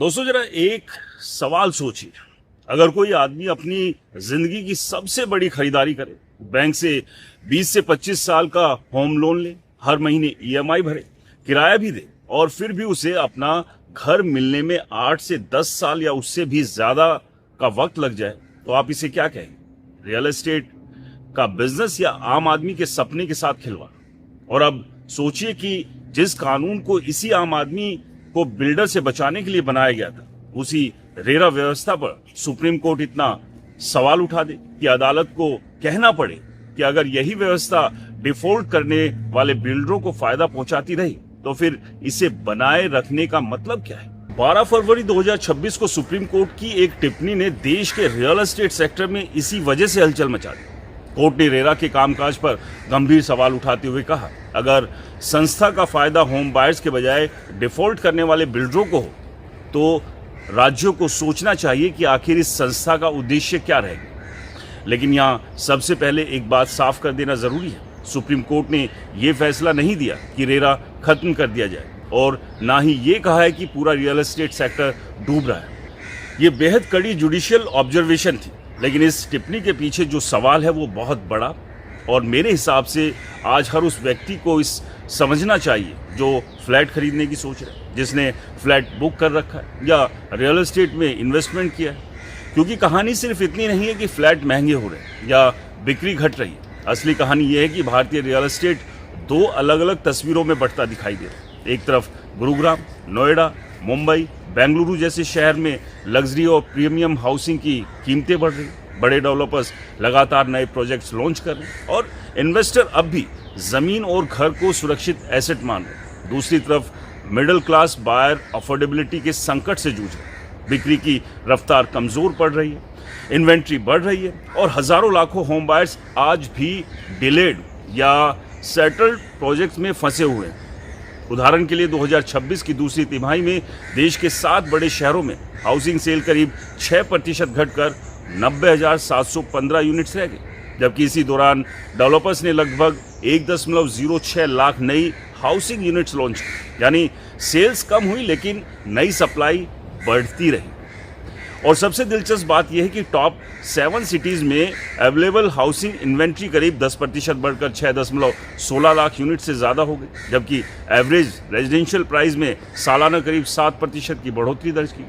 दोस्तों जरा एक सवाल सोचिए, अगर कोई आदमी अपनी जिंदगी की सबसे बड़ी खरीदारी करे, बैंक से 20 से 25 साल का होम लोन ले, हर महीने ईएमआई भरे, किराया भी दे और फिर भी उसे अपना घर मिलने में 8 से 10 साल या उससे भी ज्यादा का वक्त लग जाए, तो आप इसे क्या कहेंगे? रियल एस्टेट का बिजनेस या आम आदमी के सपने के साथ खिलवाड़? और अब सोचिए कि जिस कानून को इसी आम आदमी को बिल्डर से बचाने के लिए बनाया गया था, उसी रेरा व्यवस्था पर सुप्रीम कोर्ट इतना सवाल उठा दे कि अदालत को कहना पड़े कि अगर यही व्यवस्था डिफॉल्ट करने वाले बिल्डरों को फायदा पहुंचाती रही तो फिर इसे बनाए रखने का मतलब क्या है? 12 फरवरी 2026 को सुप्रीम कोर्ट की एक टिप्पणी ने देश के रियल एस्टेट सेक्टर में इसी वजह से हलचल मचा दी। कोर्ट ने रेरा के कामकाज पर गंभीर सवाल उठाते हुए कहा, अगर संस्था का फायदा होम बायर्स के बजाय डिफॉल्ट करने वाले बिल्डरों को हो तो राज्यों को सोचना चाहिए कि आखिर इस संस्था का उद्देश्य क्या रहेगा। लेकिन यहाँ सबसे पहले एक बात साफ कर देना जरूरी है, सुप्रीम कोर्ट ने यह फैसला नहीं दिया कि रेरा खत्म कर दिया जाए और ना ही ये कहा है कि पूरा रियल एस्टेट सेक्टर डूब रहा है। ये बेहद कड़ी जुडिशियल ऑब्जर्वेशन थी, लेकिन इस टिप्पणी के पीछे जो सवाल है वो बहुत बड़ा और मेरे हिसाब से आज हर उस व्यक्ति को इस समझना चाहिए जो फ्लैट खरीदने की सोच रहा है, जिसने फ्लैट बुक कर रखा है या रियल एस्टेट में इन्वेस्टमेंट किया है। क्योंकि कहानी सिर्फ इतनी नहीं है कि फ्लैट महंगे हो रहे हैं या बिक्री घट रही है। असली कहानी यह है कि भारतीय रियल एस्टेट दो अलग अलग तस्वीरों में बढ़ता दिखाई दे रहा है। एक तरफ गुरुग्राम, नोएडा, मुंबई, बेंगलुरु जैसे शहर में लग्जरी और प्रीमियम हाउसिंग की कीमतें बढ़ रही, बड़े डेवलपर्स लगातार नए प्रोजेक्ट्स लॉन्च कर रहे हैं और इन्वेस्टर अब भी जमीन और घर को सुरक्षित एसेट मान रहे हैं। दूसरी तरफ मिडिल क्लास बायर अफोर्डेबिलिटी के संकट से जूझ रहे हैं, बिक्री की रफ्तार कमजोर पड़ रही है, इन्वेंट्री बढ़ रही है और हजारों लाखों होम बायर्स आज भी डिलेड या सेटल्ड प्रोजेक्ट्स में फंसे हुए हैं। उदाहरण के लिए 2026 की दूसरी तिमाही में देश के 7 बड़े शहरों में हाउसिंग सेल करीब 6% घटकर 90,715 यूनिट्स रह गए, जबकि इसी दौरान डेवलपर्स ने लगभग 1.06 लाख नई हाउसिंग यूनिट्स लॉन्च की। यानी सेल्स कम हुई लेकिन नई सप्लाई बढ़ती रही। और सबसे दिलचस्प बात यह है कि टॉप 7 सिटीज में अवेलेबल हाउसिंग इन्वेंट्री करीब 10% बढ़कर 6.16 लाख यूनिट से ज़्यादा हो गई, जबकि एवरेज रेजिडेंशियल प्राइस में सालाना करीब 7% की बढ़ोतरी दर्ज की।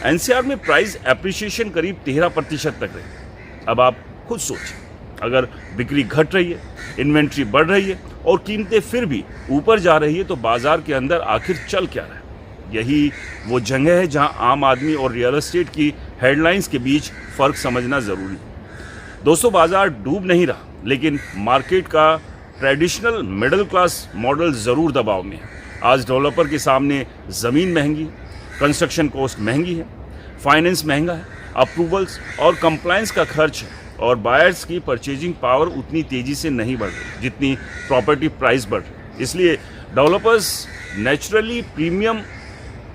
एनसीआर में प्राइस एप्रिसिएशन करीब 13% तक रही। अब आप खुद सोचिए, अगर बिक्री घट रही है, इन्वेंट्री बढ़ रही है और कीमतें फिर भी ऊपर जा रही है तो बाजार के अंदर आखिर चल क्या रहा है? यही वो जगह है जहां आम आदमी और रियल एस्टेट की हेडलाइंस के बीच फर्क समझना जरूरी है। दोस्तों, बाजार डूब नहीं रहा, लेकिन मार्केट का ट्रेडिशनल मिडिल क्लास मॉडल जरूर दबाव में है। आज डेवलपर के सामने जमीन महंगी है, कंस्ट्रक्शन कॉस्ट महंगी है, फाइनेंस महंगा है, अप्रूवल्स और कंप्लायंस का खर्च है और बायर्स की परचेजिंग पावर उतनी तेजी से नहीं बढ़ रही जितनी प्रॉपर्टी प्राइस बढ़ रही। इसलिए डेवलपर्स नेचुरली प्रीमियम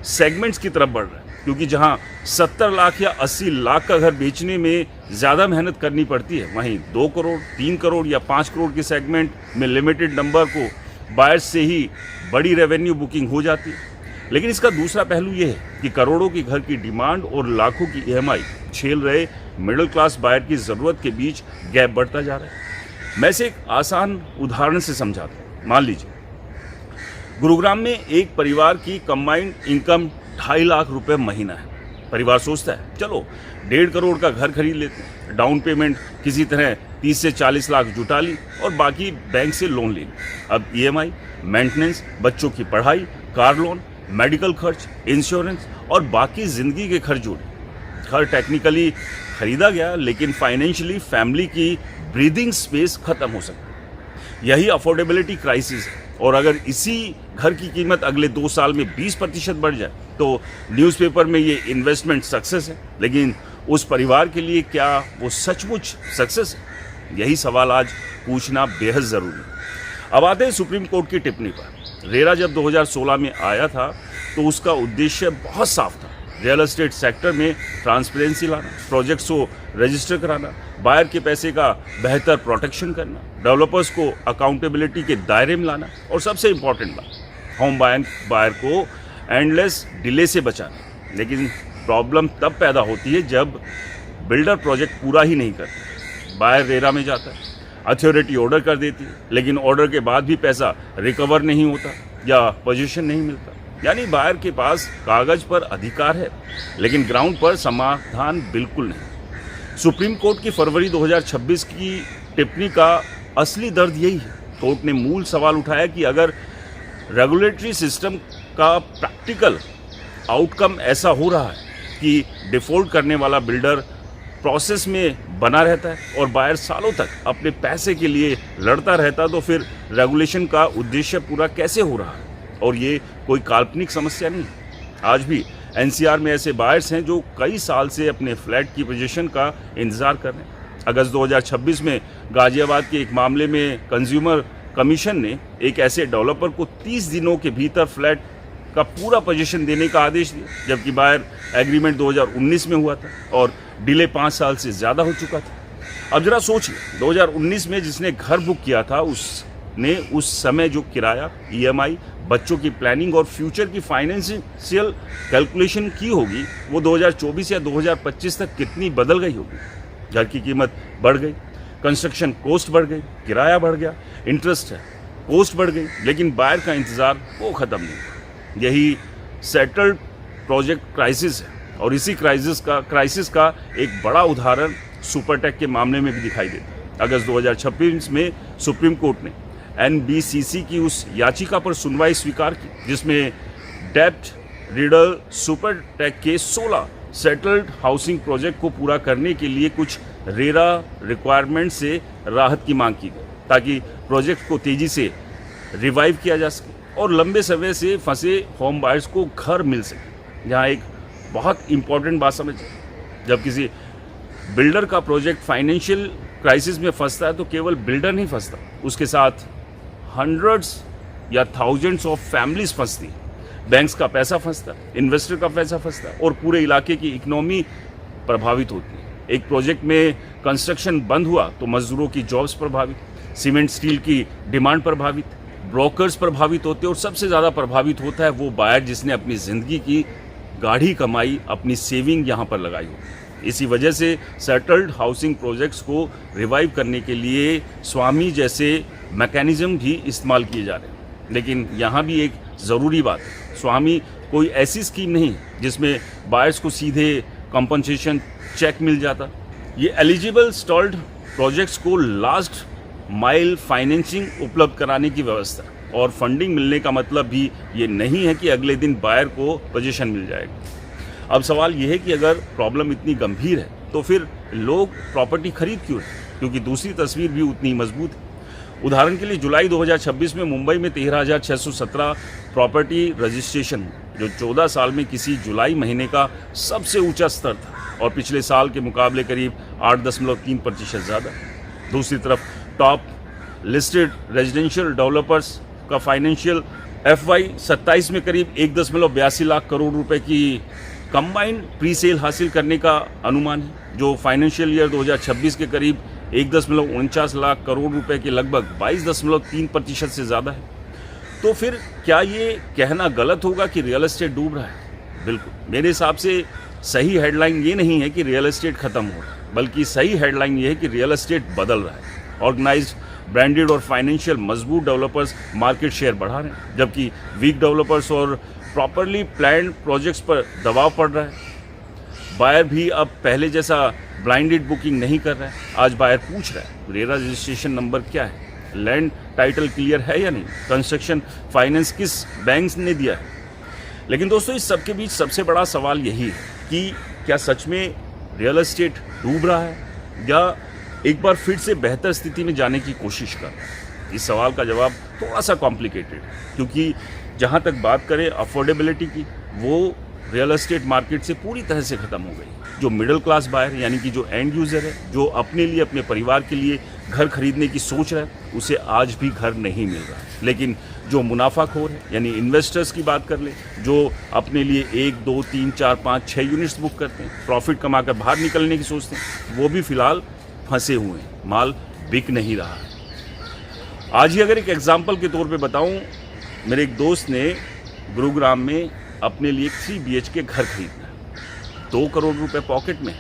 सेगमेंट्स की तरफ बढ़ रहे हैं, क्योंकि जहां 70 लाख या 80 लाख का घर बेचने में ज़्यादा मेहनत करनी पड़ती है, वहीं 2 करोड़, 3 करोड़ या 5 करोड़ के सेगमेंट में लिमिटेड नंबर को बायर्स से ही बड़ी रेवेन्यू बुकिंग हो जाती है। लेकिन इसका दूसरा पहलू यह है कि करोड़ों की घर की डिमांड और लाखों की ईएमआई झेल रहे मिडिल क्लास बायर की ज़रूरत के बीच गैप बढ़ता जा रहा है। मैं इसे एक आसान उदाहरण से समझाता हूँ। मान लीजिए गुरुग्राम में एक परिवार की कंबाइंड इनकम 2.5 लाख रुपए महीना है। परिवार सोचता है, चलो 1.5 करोड़ का घर खरीद लेते हैं, डाउन पेमेंट किसी तरह 30 से 40 लाख जुटा ली और बाकी बैंक से लोन ले ली। अब ईएमआई, मेंटेनेंस, बच्चों की पढ़ाई, कार लोन, मेडिकल खर्च, इंश्योरेंस और बाकी जिंदगी के खर्च जोड़े। घर टेक्निकली खरीदा गया, लेकिन फाइनेंशियली फैमिली की ब्रीदिंग स्पेस खत्म हो सकती है। यही अफोर्डेबिलिटी क्राइसिस है। और अगर इसी घर की कीमत अगले 2 साल में 20% बढ़ जाए तो न्यूज़पेपर में ये इन्वेस्टमेंट सक्सेस है, लेकिन उस परिवार के लिए क्या वो सचमुच सक्सेस है? यही सवाल आज पूछना बेहद ज़रूरी है। अब आते हैं सुप्रीम कोर्ट की टिप्पणी पर। रेरा जब 2016 में आया था तो उसका उद्देश्य बहुत साफ था, रियल एस्टेट सेक्टर में ट्रांसपेरेंसी लाना, प्रोजेक्ट्स को रजिस्टर कराना, बायर के पैसे का बेहतर प्रोटेक्शन करना, डेवलपर्स को अकाउंटेबिलिटी के दायरे में लाना और सबसे इम्पॉर्टेंट बात, होम बायर को एंडलेस डिले से बचाना। लेकिन प्रॉब्लम तब पैदा होती है जब बिल्डर प्रोजेक्ट पूरा ही नहीं करता। बायर रेरा में जाता है, अथॉरिटी ऑर्डर कर देती है, लेकिन ऑर्डर के बाद भी पैसा रिकवर नहीं होता या पोजीशन नहीं मिलता। यानी बायर के पास कागज पर अधिकार है, लेकिन ग्राउंड पर समाधान बिल्कुल नहीं। सुप्रीम कोर्ट की फरवरी 2026 की टिप्पणी का असली दर्द यही है। कोर्ट ने मूल सवाल उठाया कि अगर रेगुलेटरी सिस्टम का प्रैक्टिकल आउटकम ऐसा हो रहा है कि डिफ़ॉल्ट करने वाला बिल्डर प्रोसेस में बना रहता है और बायर सालों तक अपने पैसे के लिए लड़ता रहता, तो फिर रेगुलेशन का उद्देश्य पूरा कैसे हो रहा है? और ये कोई काल्पनिक समस्या नहीं। आज भी एनसीआर में ऐसे बायर्स हैं जो कई साल से अपने फ्लैट की पोजीशन का इंतज़ार कर रहे हैं। अगस्त 2026 में गाजियाबाद के एक मामले में कंज्यूमर कमीशन ने एक ऐसे डेवलपर को 30 दिनों के भीतर फ्लैट का पूरा पोजीशन देने का आदेश दिया, जबकि बायर एग्रीमेंट 2019 में हुआ था और डिले 5 साल से ज़्यादा हो चुका था। अब जरा सोचिए, 2019 में जिसने घर बुक किया था उसने उस समय जो किराया, ईएमआई, बच्चों की प्लानिंग और फ्यूचर की फाइनेंशियल कैलकुलेशन की होगी, वो 2024 या 2025 तक कितनी बदल गई होगी। घर की कीमत बढ़ गई, कंस्ट्रक्शन कॉस्ट बढ़ गई, किराया बढ़ गया, इंटरेस्ट है, कॉस्ट बढ़ गई, लेकिन बायर का इंतज़ार वो ख़त्म नहीं हुआ। यही सेटल्ड प्रोजेक्ट क्राइसिस है और इसी क्राइसिस का एक बड़ा उदाहरण सुपरटेक के मामले में भी दिखाई देता है। अगस्त 2026 में सुप्रीम कोर्ट ने एनबीसीसी की उस याचिका पर सुनवाई स्वीकार की जिसमें डेब्ट रिडल सुपरटेक के 16 सेटल्ड हाउसिंग प्रोजेक्ट को पूरा करने के लिए कुछ रेरा रिक्वायरमेंट से राहत की मांग की गई, ताकि प्रोजेक्ट को तेज़ी से रिवाइव किया जा सके और लंबे समय से फंसे होम बायर्स को घर मिल सके। यहाँ एक बहुत इंपॉर्टेंट बात समझिए, जब किसी बिल्डर का प्रोजेक्ट फाइनेंशियल क्राइसिस में फंसता है तो केवल बिल्डर नहीं फंसता, उसके साथ हंड्रेड्स या थाउजेंड्स ऑफ फैमिलीज फंसती है। बैंक्स का पैसा फंसता है, इन्वेस्टर का पैसा फंसता है और पूरे इलाके की इकोनॉमी प्रभावित होती है। एक प्रोजेक्ट में कंस्ट्रक्शन बंद हुआ तो मजदूरों की जॉब्स प्रभावित, सीमेंट स्टील की डिमांड प्रभावित, ब्रोकर्स प्रभावित होते हैं और सबसे ज़्यादा प्रभावित होता है वो बायर जिसने अपनी ज़िंदगी की गाढ़ी कमाई, अपनी सेविंग यहाँ पर लगाई हो। इसी वजह से सेटल्ड हाउसिंग प्रोजेक्ट्स को रिवाइव करने के लिए स्वामी जैसे मैकेनिज्म भी इस्तेमाल किए जा रहे हैं। लेकिन यहाँ भी एक ज़रूरी बात है, स्वामी कोई ऐसी स्कीम नहीं जिसमें बायर्स को सीधे कंपनसेशन चेक मिल जाता। ये एलिजिबल स्टॉल्ड प्रोजेक्ट्स को लास्ट माइल फाइनेंसिंग उपलब्ध कराने की व्यवस्था, और फंडिंग मिलने का मतलब भी ये नहीं है कि अगले दिन बायर को पोजीशन मिल जाएगा। अब सवाल ये है कि अगर प्रॉब्लम इतनी गंभीर है तो फिर लोग प्रॉपर्टी खरीद क्यों रहे? क्योंकि दूसरी तस्वीर भी उतनी मजबूत है। उदाहरण के लिए जुलाई 2026 में मुंबई में 13,617 प्रॉपर्टी रजिस्ट्रेशन, जो 14 साल में किसी जुलाई महीने का सबसे ऊंचा स्तर था और पिछले साल के मुकाबले करीब 8.3% ज़्यादा। दूसरी तरफ टॉप लिस्टेड रेजिडेंशियल डेवलपर्स का फाइनेंशियल FY 27 में करीब 1.82 लाख करोड़ रुपए की कंबाइंड प्री सेल हासिल करने का अनुमान है, जो फाइनेंशियल ईयर 2026 के करीब 1.49 लाख करोड़ रुपए के लगभग 22.3% से ज़्यादा है। तो फिर क्या ये कहना गलत होगा कि रियल एस्टेट डूब रहा है? बिल्कुल, मेरे हिसाब से सही हेडलाइन ये नहीं है कि रियल एस्टेट खत्म हो रहा है, बल्कि सही हेडलाइन ये है कि रियल एस्टेट बदल रहा है। ऑर्गेनाइज्ड, ब्रांडेड और फाइनेंशियल मजबूत डेवलपर्स मार्केट शेयर बढ़ा रहे हैं, जबकि वीक डेवलपर्स और प्रॉपरली प्लान्ड प्रोजेक्ट्स पर दबाव पड़ रहा है। बायर भी अब पहले जैसा ब्लाइंडेड बुकिंग नहीं कर रहा है। आज बायर पूछ रहा है रेरा रजिस्ट्रेशन नंबर क्या है, लैंड टाइटल क्लियर है या नहीं, कंस्ट्रक्शन फाइनेंस किस बैंक ने दिया है। लेकिन दोस्तों, इस सब के बीच सबसे बड़ा सवाल यही है कि क्या सच में रियल एस्टेट डूब रहा है या एक बार फिर से बेहतर स्थिति में जाने की कोशिश कर रहा है। इस सवाल का जवाब थोड़ा सा कॉम्प्लिकेटेड है, क्योंकि जहाँ तक बात करें अफोर्डेबिलिटी की, वो रियल एस्टेट मार्केट से पूरी तरह से ख़त्म हो गई। जो मिडिल क्लास बायर यानी कि जो एंड यूज़र है, जो अपने लिए, अपने परिवार के लिए घर खरीदने की सोच रहा है, उसे आज भी घर नहीं मिल रहा है। लेकिन जो मुनाफाखोर है यानी इन्वेस्टर्स की बात कर ले, जो अपने लिए 1, 2, 3, 4, 5, 6 यूनिट्स बुक करते हैं, प्रॉफिट कमाकर बाहर निकलने की सोचते हैं, वो भी फ़िलहाल फंसे हुए हैं, माल बिक नहीं रहा है। आज ही अगर एक एग्जाम्पल के तौर पे बताऊं, मेरे एक दोस्त ने गुरुग्राम में अपने लिए 3 BHK घर खरीदना है, 2 करोड़ रुपए पॉकेट में,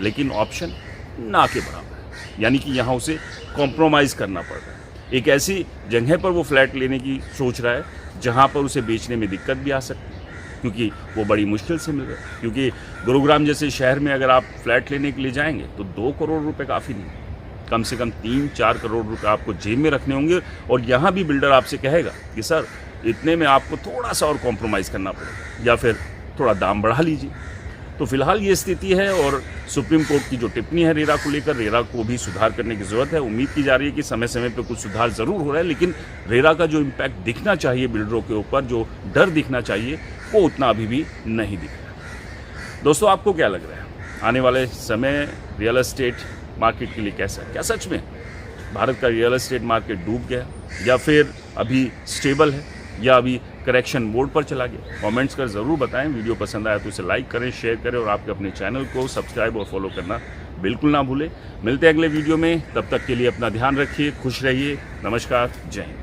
लेकिन ऑप्शन ना के बराबर है, यानी कि यहाँ उसे कॉम्प्रोमाइज़ करना पड़ रहा है। एक ऐसी जगह पर वो फ्लैट लेने की सोच रहा है जहाँ पर उसे बेचने में दिक्कत भी आ सकती है, क्योंकि वो बड़ी मुश्किल से मिल रहा है। क्योंकि गुरुग्राम जैसे शहर में अगर आप फ्लैट लेने के लिए जाएंगे तो 2 करोड़ रुपए काफ़ी नहीं, कम से कम 3-4 करोड़ रुपए आपको जेब में रखने होंगे। और यहाँ भी बिल्डर आपसे कहेगा कि सर इतने में आपको थोड़ा सा और कॉम्प्रोमाइज़ करना पड़ेगा या फिर थोड़ा दाम बढ़ा लीजिए। तो फिलहाल ये स्थिति है और सुप्रीम कोर्ट की जो टिप्पणी है रेरा को लेकर, रेरा को भी सुधार करने की ज़रूरत है। उम्मीद की जा रही है कि समय समय पर कुछ सुधार ज़रूर हो रहा है, लेकिन रेरा का जो इम्पैक्ट दिखना चाहिए बिल्डरों के ऊपर, जो डर दिखना चाहिए, वो उतना अभी भी नहीं दिख रहा। दोस्तों, आपको क्या लग रहा है, आने वाले समय रियल एस्टेट मार्केट के लिए कैसा है? क्या सच में भारत का रियल एस्टेट मार्केट डूब गया या फिर अभी स्टेबल है या अभी करेक्शन मोड पर चला गया? कमेंट्स कर ज़रूर बताएं। वीडियो पसंद आया तो इसे लाइक करें, शेयर करें और आपके अपने चैनल को सब्सक्राइब और फॉलो करना बिल्कुल ना भूलें। मिलते हैं अगले वीडियो में, तब तक के लिए अपना ध्यान रखिए, खुश रहिए। नमस्कार, जय हिंद।